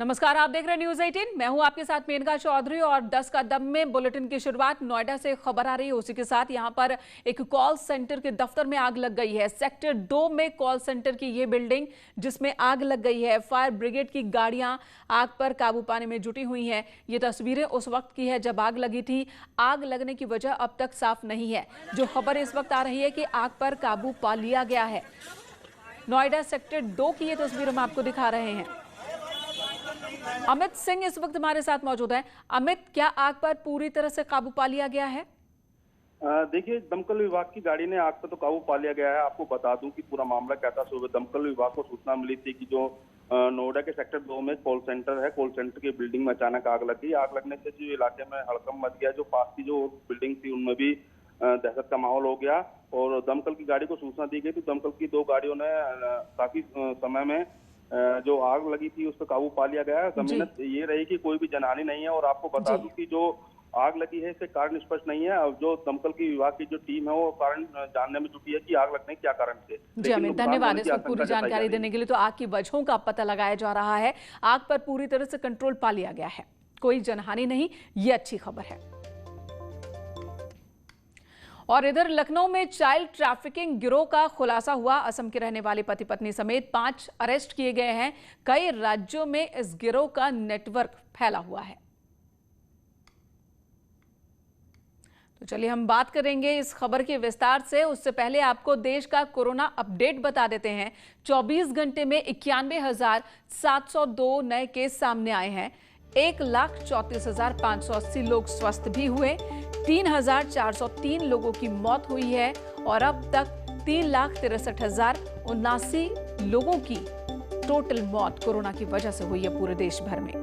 नमस्कार, आप देख रहे हैं न्यूज 18। मैं हूं आपके साथ मेनका चौधरी और 10 का दम में बुलेटिन की शुरुआत नोएडा से खबर आ रही है। उसी के साथ यहां पर एक कॉल सेंटर के दफ्तर में आग लग गई है। सेक्टर 2 में कॉल सेंटर की ये बिल्डिंग जिसमें आग लग गई है। फायर ब्रिगेड की गाड़ियां आग पर काबू पाने में जुटी हुई हैं। ये तस्वीरें उस वक्त की है जब आग लगी थी। आग लगने की वजह अब तक साफ नहीं है। जो खबर इस वक्त आ रही है कि आग पर काबू पा लिया गया है। नोएडा सेक्टर 2 की ये तस्वीर हम आपको दिखा रहे हैं। अमित सिंह इस वक्त हमारे साथ मौजूद है। अमित, क्या आग पर पूरी तरह से काबू पा लिया गया है? देखिए, दमकल विभाग की गाड़ी ने आग पर तो काबू पा लिया गया है। आपको बता दूं कि पूरा मामला क्या था। सुबह दमकल विभाग को सूचना मिली थी कि जो नोएडा के सेक्टर 2 में कॉल सेंटर है, कॉल सेंटर की बिल्डिंग में अचानक आग लग गई। आग लगने से जो इलाके में हड़कंप मच गया। जो पास की जो बिल्डिंग थी उनमें भी दहशत का माहौल हो गया और दमकल की गाड़ी को सूचना दी गई। तो दमकल की 2 गाड़ियों ने काफी समय में जो आग लगी थी उस पर काबू पा लिया गया। जमीनत ये रही कि कोई भी जनहानि नहीं है। और आपको बता दूं कि जो आग लगी है इससे कारण स्पष्ट नहीं है। अब जो दमकल की विभाग की जो टीम है वो कारण जानने में जुटी है कि आग लगने के क्या कारण थे। जी अमित, धन्यवाद इसको पूरी जानकारी देने के लिए। तो आग की वजहों का पता लगाया जा रहा है। आग पर पूरी तरह से कंट्रोल पा लिया गया है। कोई जनहानि नहीं, ये अच्छी खबर है। और इधर लखनऊ में चाइल्ड ट्रैफिकिंग गिरोह का खुलासा हुआ। असम के रहने वाले पति पत्नी समेत 5 अरेस्ट किए गए हैं। कई राज्यों में इस गिरोह का नेटवर्क फैला हुआ है। तो चलिए हम बात करेंगे इस खबर के विस्तार से। उससे पहले आपको देश का कोरोना अपडेट बता देते हैं। 24 घंटे में 91,702 नए केस सामने आए हैं। 1,34,580 लोग स्वस्थ भी हुए। 3,403 लोगों की मौत हुई है और अब तक 3,63,079 लोगों की टोटल मौत कोरोना की वजह से हुई है पूरे देश भर में।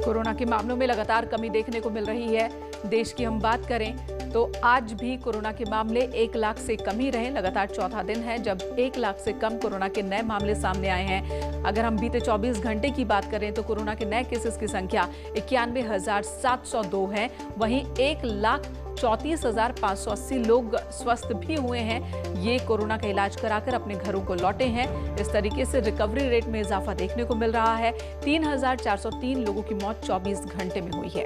कोरोना के मामलों में लगातार कमी देखने को मिल रही है। देश की हम बात करें तो आज भी कोरोना के मामले 1 लाख से कम ही रहे। लगातार चौथा दिन है जब 1 लाख से कम कोरोना के नए मामले सामने आए हैं। अगर हम बीते 24 घंटे की बात करें तो कोरोना के नए केसेस की संख्या 91,702 है। वहीं 1,34,580 लोग स्वस्थ भी हुए हैं। ये कोरोना का इलाज कराकर अपने घरों को लौटे हैं। इस तरीके से रिकवरी रेट में इजाफा देखने को मिल रहा है। 3,403 लोगों की मौत 24 घंटे में हुई है।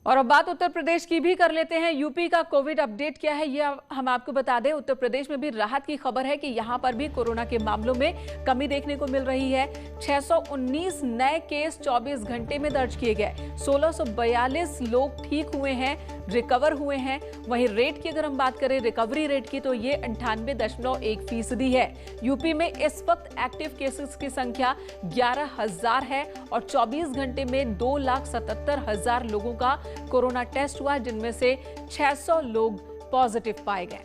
और अब बात उत्तर प्रदेश की भी कर लेते हैं। यूपी का कोविड अपडेट क्या है ये हम आपको बता दें। उत्तर प्रदेश में भी राहत की खबर है कि यहां पर भी कोरोना के मामलों में कमी देखने को मिल रही है। 619 नए केस 24 घंटे में दर्ज किए गए। 1642 लोग ठीक हुए हैं, रिकवर हुए हैं। वहीं रेट की अगर हम बात करें, रिकवरी रेट की, तो ये 98.1% है। यूपी में इस वक्त एक्टिव केसेस की संख्या 11,000 है और 24 घंटे में 2,77,000 लोगों का कोरोना टेस्ट हुआ, जिनमें से 600 लोग पॉजिटिव पाए गए।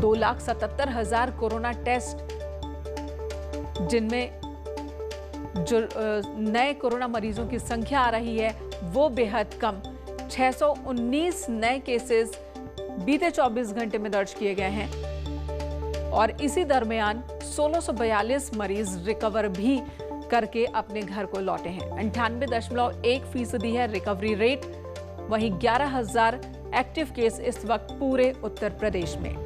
दो 2,77,000 कोरोना टेस्ट, जिनमें जो नए कोरोना मरीजों की संख्या आ रही है वो बेहद कम। 619 नए केसेस बीते 24 घंटे में दर्ज किए गए हैं और इसी दरमियान 1642 मरीज रिकवर भी करके अपने घर को लौटे हैं। 98.1% है रिकवरी रेट। वहीं 11,000 एक्टिव केस इस वक्त पूरे उत्तर प्रदेश में।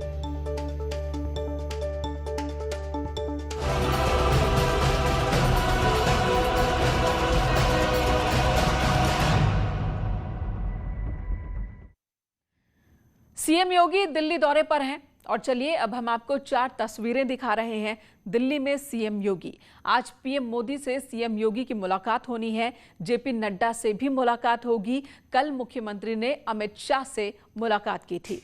सीएम योगी दिल्ली दौरे पर हैं और चलिए अब हम आपको 4 तस्वीरें दिखा रहे हैं। दिल्ली में सीएम योगी। आज पीएम मोदी से सीएम योगी की मुलाकात होनी है। जेपी नड्डा से भी मुलाकात होगी। कल मुख्यमंत्री ने अमित शाह से मुलाकात की थी,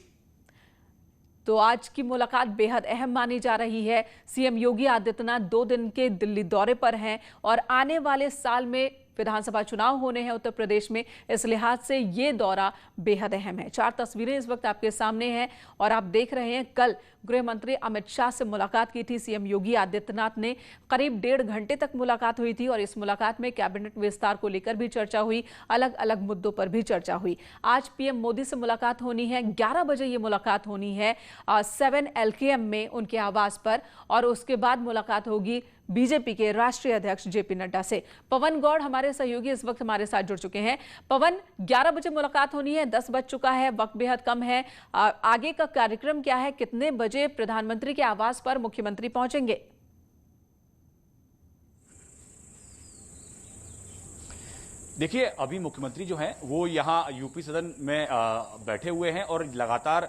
तो आज की मुलाकात बेहद अहम मानी जा रही है। सीएम योगी आदित्यनाथ 2 दिन के दिल्ली दौरे पर हैं और आने वाले साल में विधानसभा चुनाव होने हैं उत्तर प्रदेश में, इस लिहाज से ये दौरा बेहद अहम है। 4 तस्वीरें इस वक्त आपके सामने हैं और आप देख रहे हैं कल गृह मंत्री अमित शाह से मुलाकात की थी सीएम योगी आदित्यनाथ ने। करीब 1.5 घंटे तक मुलाकात हुई थी और इस मुलाकात में कैबिनेट विस्तार को लेकर भी चर्चा हुई, अलग अलग मुद्दों पर भी चर्चा हुई। आज पीएम मोदी से मुलाकात होनी है, 11 बजे ये मुलाकात होनी है 7 LKM में उनके आवास पर, और उसके बाद मुलाकात होगी बीजेपी के राष्ट्रीय अध्यक्ष जेपी नड्डा से। पवन गौड़ हमारे सहयोगी इस वक्त हमारे साथ जुड़ चुके हैं। पवन, 11 बजे मुलाकात होनी है, 10 बज चुका है, वक्त बेहद कम है। आगे का कार्यक्रम क्या है? कितने बजे प्रधानमंत्री के आवास पर मुख्यमंत्री पहुंचेंगे? देखिए, अभी मुख्यमंत्री जो हैं वो यहाँ यूपी सदन में बैठे हुए हैं और लगातार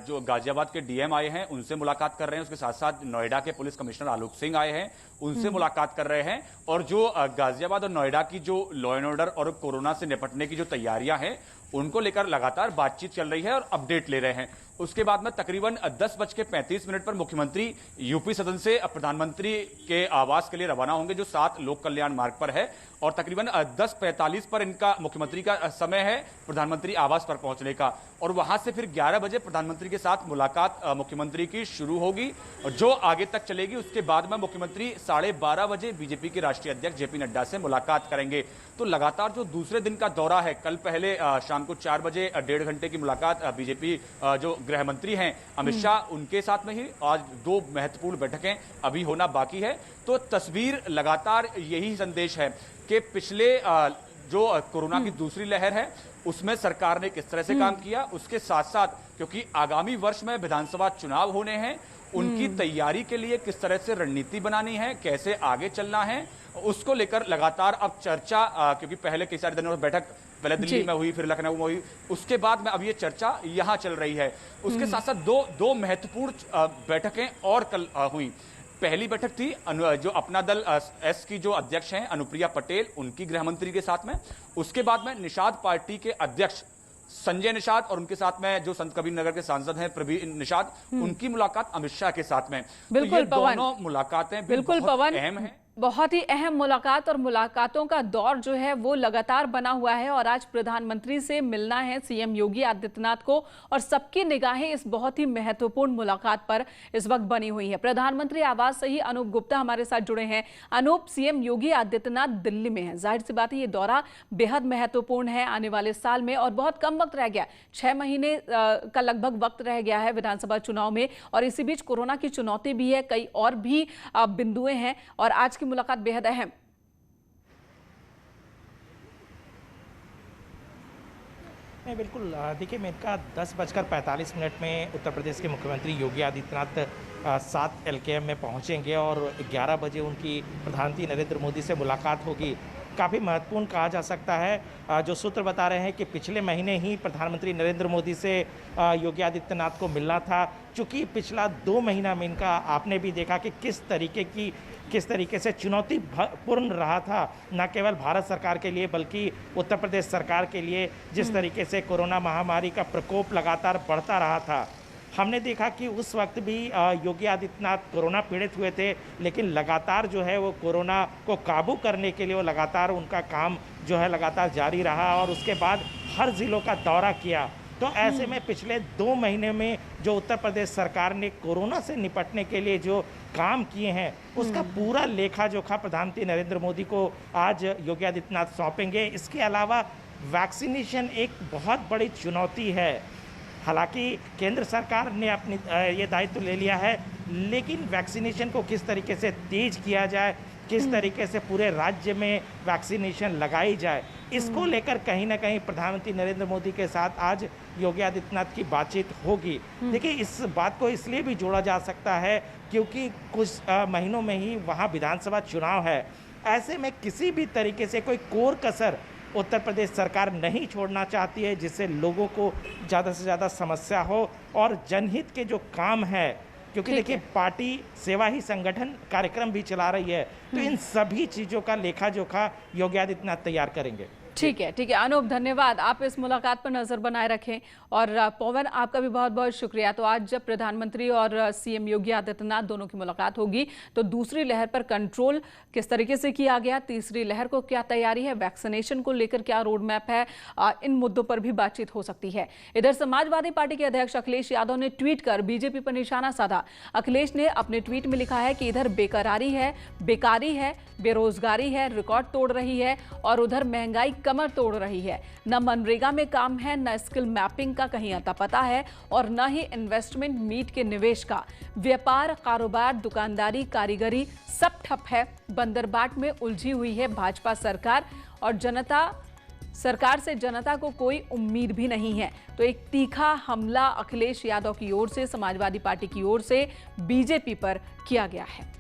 जो गाजियाबाद के डीएम आए हैं उनसे मुलाकात कर रहे हैं। उसके साथ साथ नोएडा के पुलिस कमिश्नर आलोक सिंह आए हैं, उनसे मुलाकात कर रहे हैं। और जो गाजियाबाद और नोएडा की जो लॉ एंड ऑर्डर और कोरोना से निपटने की जो तैयारियां हैं उनको लेकर लगातार बातचीत चल रही है और अपडेट ले रहे हैं। उसके बाद में तकरीबन 10:35 पर मुख्यमंत्री यूपी सदन से प्रधानमंत्री के आवास के लिए रवाना होंगे, जो 7 लोक कल्याण मार्ग पर है। और तकरीबन 10:45 पर इनका मुख्यमंत्री का समय है प्रधानमंत्री आवास पर पहुंचने का। और वहां से फिर 11 बजे प्रधानमंत्री के साथ मुलाकात मुख्यमंत्री की शुरू होगी और जो आगे तक चलेगी। उसके बाद में मुख्यमंत्री 12:30 बजे बीजेपी के राष्ट्रीय अध्यक्ष जेपी नड्डा से मुलाकात करेंगे। तो लगातार जो दूसरे दिन का दौरा है, कल पहले शाम को 4 बजे 1.5 घंटे की मुलाकात बीजेपी जो गृह मंत्री हैं अमित शाह उनके साथ में ही, आज 2 महत्वपूर्ण बैठकें अभी होना बाकी है। तो तस्वीर लगातार यही संदेश है कि पिछले जो कोरोना की दूसरी लहर है उसमें सरकार ने किस तरह से काम किया, उसके साथ साथ क्योंकि आगामी वर्ष में विधानसभा चुनाव होने हैं, उनकी तैयारी के लिए किस तरह से रणनीति बनानी है, कैसे आगे चलना है, उसको लेकर लगातार अब चर्चा, क्योंकि पहले कई सारे दिनों में बैठक पहले दिल्ली में हुई, फिर लखनऊ में हुई, उसके बाद में अब ये चर्चा यहां चल रही है। उसके साथ साथ दो महत्वपूर्ण बैठकें और कल हुई। पहली बैठक थी जो अपना दल एस की जो अध्यक्ष हैं अनुप्रिया पटेल, उनकी गृह मंत्री के साथ में। उसके बाद में निषाद पार्टी के अध्यक्ष संजय निषाद और उनके साथ में जो संत कबीर नगर के सांसद हैं प्रवीण निषाद, उनकी मुलाकात अमित शाह के साथ में। बिल्कुल तो ये दोनों मुलाकातें बिल्कुल पवन अहम है, बहुत ही अहम मुलाकात और मुलाकातों का दौर जो है वो लगातार बना हुआ है। और आज प्रधानमंत्री से मिलना है सीएम योगी आदित्यनाथ को और सबकी निगाहें इस बहुत ही महत्वपूर्ण मुलाकात पर इस वक्त बनी हुई है। प्रधानमंत्री आवास से ही अनूप गुप्ता हमारे साथ जुड़े हैं। अनूप, सीएम योगी आदित्यनाथ दिल्ली में है, जाहिर सी बात है ये दौरा बेहद महत्वपूर्ण है आने वाले साल में और बहुत कम वक्त रह गया, 6 महीने का लगभग वक्त रह गया है विधानसभा चुनाव में। और इसी बीच कोरोना की चुनौती भी है, कई और भी बिंदुएं हैं और आज की मुलाकात बेहद अहम। नहीं, बिल्कुल। देखिए, मेनका 10:45 में उत्तर प्रदेश के मुख्यमंत्री योगी आदित्यनाथ 7 LKM में पहुंचेंगे और 11 बजे उनकी प्रधानमंत्री नरेंद्र मोदी से मुलाकात होगी। काफ़ी महत्वपूर्ण कहा जा सकता है। जो सूत्र बता रहे हैं कि पिछले महीने ही प्रधानमंत्री नरेंद्र मोदी से योगी आदित्यनाथ को मिलना था। चूँकि पिछला 2 महीना में इनका आपने भी देखा कि किस तरीके से चुनौतीपूर्ण रहा था, न केवल भारत सरकार के लिए बल्कि उत्तर प्रदेश सरकार के लिए, जिस तरीके से कोरोना महामारी का प्रकोप लगातार बढ़ता रहा था। हमने देखा कि उस वक्त भी योगी आदित्यनाथ कोरोना पीड़ित हुए थे, लेकिन लगातार जो है वो कोरोना को काबू करने के लिए वो लगातार उनका काम जो है लगातार जारी रहा और उसके बाद हर ज़िलों का दौरा किया। तो ऐसे में पिछले 2 महीने में जो उत्तर प्रदेश सरकार ने कोरोना से निपटने के लिए जो काम किए हैं उसका पूरा लेखा जोखा प्रधानमंत्री नरेंद्र मोदी को आज योगी आदित्यनाथ सौंपेंगे। इसके अलावा वैक्सीनेशन एक बहुत बड़ी चुनौती है। हालांकि केंद्र सरकार ने अपनी ये दायित्व ले लिया है, लेकिन वैक्सीनेशन को किस तरीके से तेज किया जाए, किस तरीके से पूरे राज्य में वैक्सीनेशन लगाई जाए, इसको लेकर कहीं ना कहीं प्रधानमंत्री नरेंद्र मोदी के साथ आज योगी आदित्यनाथ की बातचीत होगी। देखिए, इस बात को इसलिए भी जोड़ा जा सकता है क्योंकि कुछ महीनों में ही वहाँ विधानसभा चुनाव है। ऐसे में किसी भी तरीके से कोई कोर कसर उत्तर प्रदेश सरकार नहीं छोड़ना चाहती है जिससे लोगों को ज़्यादा से ज़्यादा समस्या हो और जनहित के जो काम है, क्योंकि देखिए पार्टी सेवा ही संगठन कार्यक्रम भी चला रही है, तो इन सभी चीज़ों का लेखा जोखा योगी आदित्यनाथ तैयार करेंगे। ठीक है अनूप, धन्यवाद। आप इस मुलाकात पर नजर बनाए रखें। और पवन, आपका भी बहुत बहुत शुक्रिया। तो आज जब प्रधानमंत्री और सीएम योगी आदित्यनाथ दोनों की मुलाकात होगी तो दूसरी लहर पर कंट्रोल किस तरीके से किया गया, तीसरी लहर को क्या तैयारी है, वैक्सीनेशन को लेकर क्या रोड मैप है, इन मुद्दों पर भी बातचीत हो सकती है। इधर समाजवादी पार्टी के अध्यक्ष अखिलेश यादव ने ट्वीट कर बीजेपी पर निशाना साधा। अखिलेश ने अपने ट्वीट में लिखा है कि इधर बेकरारी है, बेकारी है, बेरोजगारी है, रिकॉर्ड तोड़ रही है, और उधर महंगाई कमर तोड़ रही है। न मनरेगा में काम है, न स्किल मैपिंग का कहीं अता पता है, और न ही इन्वेस्टमेंट मीट के निवेश का। व्यापार, कारोबार, दुकानदारी, कारीगरी सब ठप है। बंदरबाट में उलझी हुई है भाजपा सरकार, और सरकार से जनता को कोई उम्मीद भी नहीं है। तो एक तीखा हमला अखिलेश यादव की ओर से, समाजवादी पार्टी की ओर से बीजेपी पर किया गया है।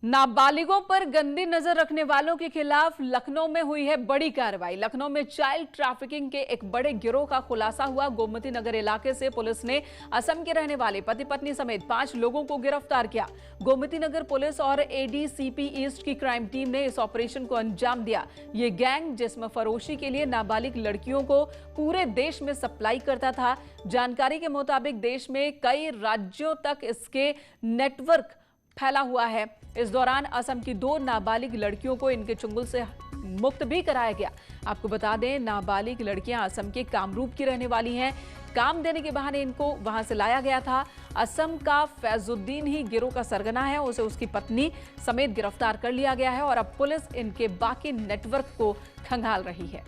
नाबालिगों पर गंदी नजर रखने वालों के खिलाफ लखनऊ में हुई है बड़ी कार्रवाई। लखनऊ में चाइल्ड ट्रैफिकिंग के एक बड़े गिरोह का खुलासा हुआ। गोमती नगर इलाके से पुलिस ने असम के रहने वाले पति पत्नी समेत 5 लोगों को गिरफ्तार किया। गोमती नगर पुलिस और एडीसीपी ईस्ट की क्राइम टीम ने इस ऑपरेशन को अंजाम दिया। ये गैंग जिस्म फरोशी के लिए नाबालिग लड़कियों को पूरे देश में सप्लाई करता था। जानकारी के मुताबिक देश में कई राज्यों तक इसके नेटवर्क फैला हुआ है। इस दौरान असम की 2 नाबालिग लड़कियों को इनके चुंगल से मुक्त भी कराया गया। आपको बता दें, नाबालिग लड़कियां असम के कामरूप की रहने वाली हैं। काम देने के बहाने इनको वहां से लाया गया था। असम का फैजुद्दीन ही गिरोह का सरगना है। उसे उसकी पत्नी समेत गिरफ्तार कर लिया गया है और अब पुलिस इनके बाकी नेटवर्क को खंगाल रही है।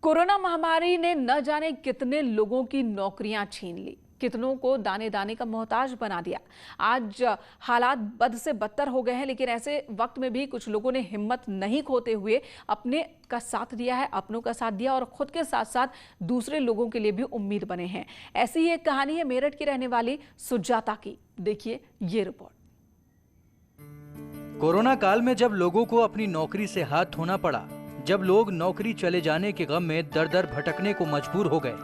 कोरोना महामारी ने न जाने कितने लोगों की नौकरियां छीन ली, कितनों को दाने दाने का मोहताज बना दिया। आज हालात बद से बदतर हो गए हैं, लेकिन ऐसे वक्त में भी कुछ लोगों ने हिम्मत नहीं खोते हुए अपने का साथ दिया है, अपनों का साथ दिया और खुद के साथ साथ दूसरे लोगों के लिए भी उम्मीद बने हैं। ऐसी ही एक कहानी है मेरठ की रहने वाली सुजाता की। देखिए ये रिपोर्ट। कोरोना काल में जब लोगों को अपनी नौकरी से हाथ धोना पड़ा, जब लोग नौकरी चले जाने के गम में दर दर भटकने को मजबूर हो गए,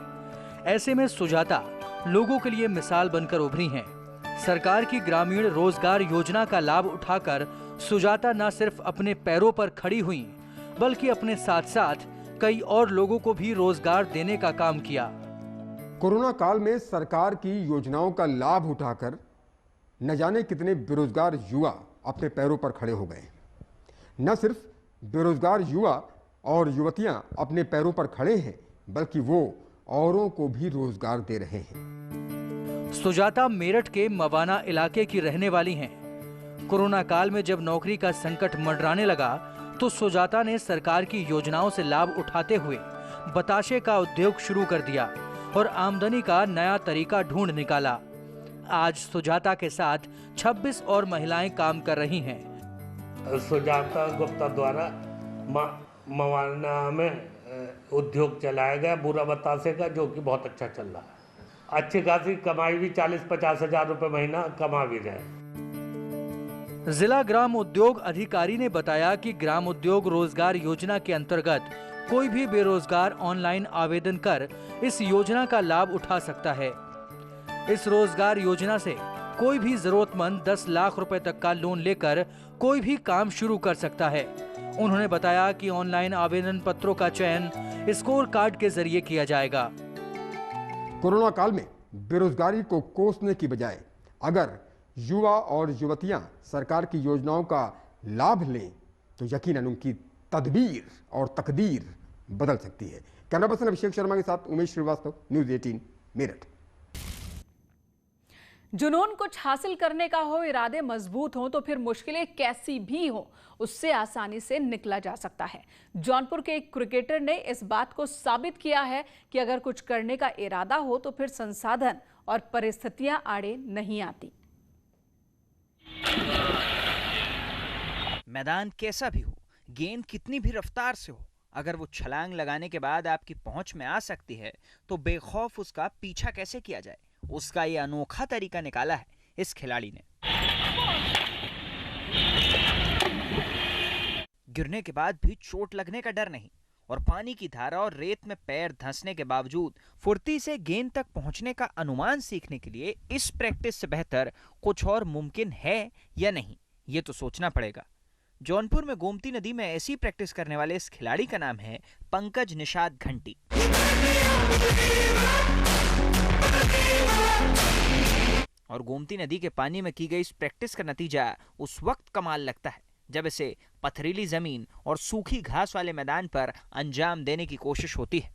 ऐसे में सुजाता लोगों के लिए मिसाल बनकर उभरी हैं। सरकार की ग्रामीण रोजगार योजना का लाभ उठाकर सुजाता न सिर्फ अपने पैरों पर खड़ी हुई, बल्कि अपने साथ साथ कई और लोगों को भी रोजगार देने का काम किया। कोरोना काल में सरकार की योजनाओं का लाभ उठाकर न जाने कितने बेरोजगार युवा अपने पैरों पर खड़े हो गए। न सिर्फ बेरोजगार युवा और युवतियां अपने पैरों पर खड़े हैं, बल्कि वो औरों को भी रोजगार दे रहे हैं। सुजाता मेरठ के मवाना इलाके की रहने वाली हैं। कोरोना काल में जब नौकरी का संकट मंडराने लगा तो सुजाता ने सरकार की योजनाओं से लाभ उठाते हुए बताशे का उद्योग शुरू कर दिया और आमदनी का नया तरीका ढूंढ निकाला। आज सुजाता के साथ 26 और महिलाएं काम कर रही हैं। सुजाता गुप्ता द्वारा मवाना में उद्योग चलाया गया बुरा बतासे का, जो कि बहुत अच्छा चल रहा है। अच्छी खासी कमाई भी 40-50 हजार रुपए महीना कमा भी रहे। जिला ग्राम उद्योग अधिकारी ने बताया कि ग्राम उद्योग रोजगार योजना के अंतर्गत कोई भी बेरोजगार ऑनलाइन आवेदन कर इस योजना का लाभ उठा सकता है। इस रोजगार योजना से कोई भी जरूरतमंद 10 लाख रुपए तक का लोन लेकर कोई भी काम शुरू कर सकता है। उन्होंने बताया कि ऑनलाइन आवेदन पत्रों का चयन स्कोर कार्ड के जरिए किया जाएगा। कोरोना काल में बेरोजगारी को कोसने की बजाय अगर युवा और युवतियां सरकार की योजनाओं का लाभ लें तो यकीनन उनकी तदबीर और तकदीर बदल सकती है। कैमरा पर्सन अभिषेक शर्मा के साथ उमेश श्रीवास्तव, न्यूज़ 18 मेरठ। जुनून कुछ हासिल करने का हो, इरादे मजबूत हों तो फिर मुश्किलें कैसी भी हों उससे आसानी से निकला जा सकता है। जौनपुर के एक क्रिकेटर ने इस बात को साबित किया है कि अगर कुछ करने का इरादा हो तो फिर संसाधन और परिस्थितियां आड़े नहीं आती। मैदान कैसा भी हो, गेंद कितनी भी रफ्तार से हो, अगर वो छलांग लगाने के बाद आपकी पहुंच में आ सकती है तो बेखौफ उसका पीछा कैसे किया जाए, उसका ये अनोखा तरीका निकाला है इस खिलाड़ी ने। गिरने के बाद भी चोट लगने का डर नहीं, और पानी की धारा और रेत में पैर धंसने के बावजूद फुर्ती से गेंद तक पहुंचने का अनुमान सीखने के लिए इस प्रैक्टिस से बेहतर कुछ और मुमकिन है या नहीं, ये तो सोचना पड़ेगा। जौनपुर में गोमती नदी में ऐसी प्रैक्टिस करने वाले इस खिलाड़ी का नाम है पंकज निषाद घंटी। और गोमती नदी के पानी में की गई इस प्रैक्टिस का नतीजा उस वक्त कमाल लगता है जब इसे पथरीली जमीन और सूखी घास वाले मैदान पर अंजाम देने की कोशिश होती है।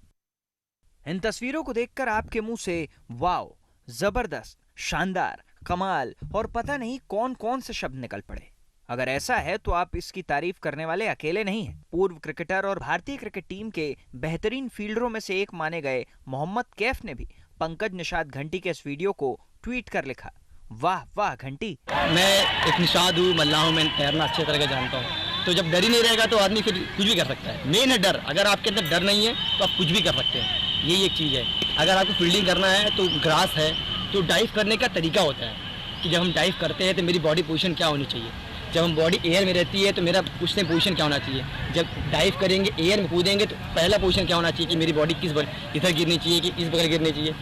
इन तस्वीरों को देखकर आपके मुंह से वाव, जबरदस्त, शानदार, कमाल और पता नहीं कौन कौन से शब्द निकल पड़े। अगर ऐसा है तो आप इसकी तारीफ करने वाले अकेले नहीं हैं। पूर्व क्रिकेटर और भारतीय क्रिकेट टीम के बेहतरीन फील्डरों में से एक माने गए मोहम्मद कैफ ने भी पंकज निषाद घंटी के इस वीडियो को ट्वीट कर लिखा, वाह वाह घंटी। मैं एक निषाद हूँ, मल्लाह हूँ, मैं तैरना अच्छे तरह जानता हूँ। तो जब डर ही नहीं रहेगा तो आदमी फिर कुछ भी कर सकता है। मेन है डर। अगर आपके अंदर डर नहीं है तो आप कुछ भी कर सकते हैं। यही एक चीज़ है। अगर आपको फील्डिंग करना है तो ग्रास है, तो डाइव करने का तरीका होता है कि जब हम डाइव करते हैं तो मेरी बॉडी पोजीशन क्या होनी चाहिए। जब हम बॉडी एयर में रहती है तो मेरा कुछ नहीं पोजीशन क्या होना चाहिए। जब डाइव करेंगे, एयर में कूदेंगे तो पहला पोजीशन क्या होना चाहिए कि मेरी बॉडी किस इधर गिरनी चाहिए कि इस बगल गिरनी चाहिए।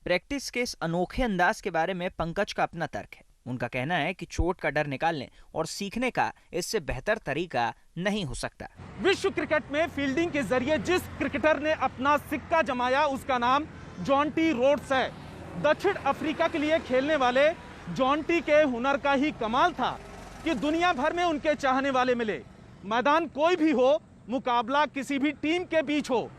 प्रैक्टिस के इस अनोखे अंदाज के बारे में पंकज का अपना तर्क है। उनका कहना है कि चोट का डर निकालने और सीखने का इससे बेहतर तरीका नहीं हो सकता। विश्व क्रिकेट में फील्डिंग के जरिए जिस क्रिकेटर ने अपना सिक्का जमाया उसका नाम जॉन्टी रोड्स है। दक्षिण अफ्रीका के लिए खेलने वाले जॉन्टी के हुनर का ही कमाल था कि दुनिया भर में उनके चाहने वाले मिले। मैदान कोई भी हो, मुकाबला किसी भी टीम के बीच हो,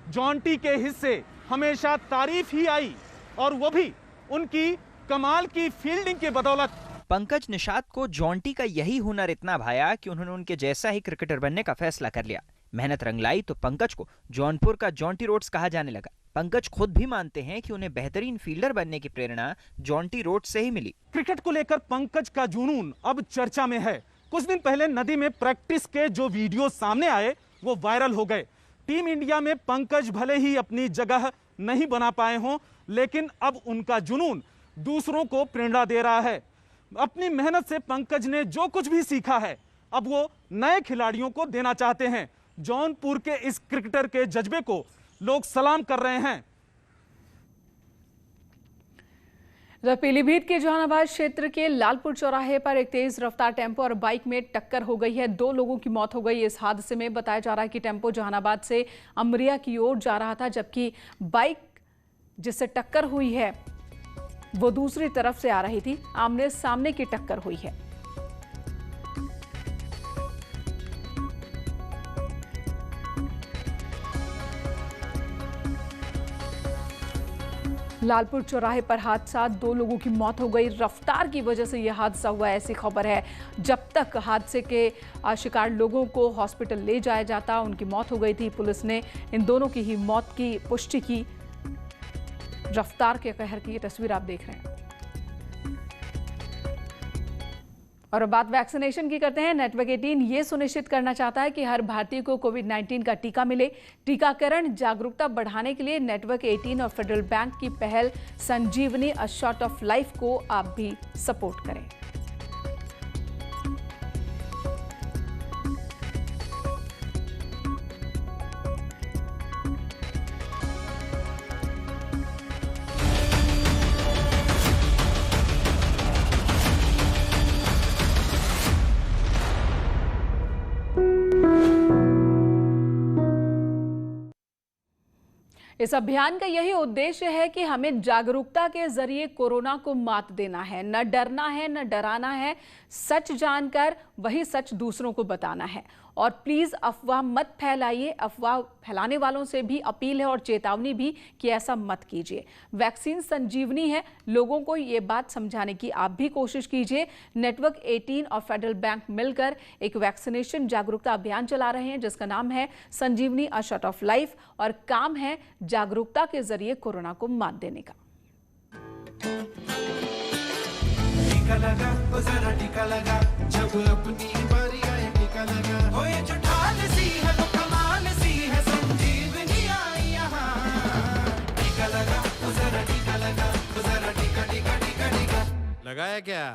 जॉन्टी के हिस्से हमेशा तारीफ ही आई और वो भी उनकी कमाल की फील्डिंग की बदौलत। पंकज निषाद को जॉन्टी का यही हुनर इतना भाया कि उन्होंने उनके जैसा ही क्रिकेटर बनने का फैसला कर लिया। मेहनत रंग लाई तो पंकज को जौनपुर का जॉन्टी रोड्स कहा जाने लगा। पंकज खुद भी मानते हैं कि उन्हें बेहतरीन फील्डर बनने की प्रेरणा जॉन्टी रोड्स से ही मिली। क्रिकेट को लेकर पंकज का जुनून अब चर्चा में है। कुछ दिन पहले नदी में प्रैक्टिस के जो वीडियो सामने आए वो वायरल हो गए। टीम इंडिया में पंकज भले ही अपनी जगह नहीं बना पाए हों, लेकिन अब उनका जुनून दूसरों को प्रेरणा दे रहा है। अपनी मेहनत से पंकज ने जो कुछ भी सीखा है अब वो नए खिलाड़ियों को देना चाहते हैं। जौनपुर के इस क्रिकेटर के जज्बे को लोग सलाम कर रहे हैं। पीलीभीत के जहानाबाद क्षेत्र के लालपुर चौराहे पर एक तेज रफ्तार टेंपो और बाइक में टक्कर हो गई है। 2 लोगों की मौत हो गई। इस हादसे में बताया जा रहा है कि टेंपो जहानाबाद से अमरिया की ओर जा रहा था, जबकि बाइक जिससे टक्कर हुई है वो दूसरी तरफ से आ रही थी। आमने सामने की टक्कर हुई है। लालपुर चौराहे पर हादसा, 2 लोगों की मौत हो गई। रफ्तार की वजह से यह हादसा हुआ, ऐसी खबर है। जब तक हादसे के शिकार लोगों को हॉस्पिटल ले जाया जाता उनकी मौत हो गई थी। पुलिस ने इन दोनों की ही मौत की पुष्टि की। रफ्तार के कहर की ये तस्वीर आप देख रहे हैं। और अब बात वैक्सीनेशन की करते हैं। नेटवर्क 18 ये सुनिश्चित करना चाहता है कि हर भारतीय को कोविड-19 का टीका मिले। टीकाकरण जागरूकता बढ़ाने के लिए नेटवर्क 18 और फेडरल बैंक की पहल संजीवनी अ शॉट ऑफ लाइफ को आप भी सपोर्ट करें। इस अभियान का यही उद्देश्य है कि हमें जागरूकता के जरिए कोरोना को मात देना है। न डरना है, न डराना है। सच जानकर वही सच दूसरों को बताना है। और प्लीज अफवाह मत फैलाइए। अफवाह फैलाने वालों से भी अपील है और चेतावनी भी कि ऐसा मत कीजिए। वैक्सीन संजीवनी है, लोगों को ये बात समझाने की आप भी कोशिश कीजिए। नेटवर्क 18 और फेडरल बैंक मिलकर एक वैक्सीनेशन जागरूकता अभियान चला रहे हैं जिसका नाम है संजीवनी अ शॉट ऑफ लाइफ, और काम है जागरूकता के जरिए कोरोना को मात देने का। टीका लगा तो जरा टीका लगा, जब अपनी बारी आए टीका लगा। हो ये जो ढाल सी है तो कमाल सी है, संजीवनी आई यहाँ। टीका लगा तो जरा टीका लगा, तो जरा टीका टीका टीका टीका लगाया क्या?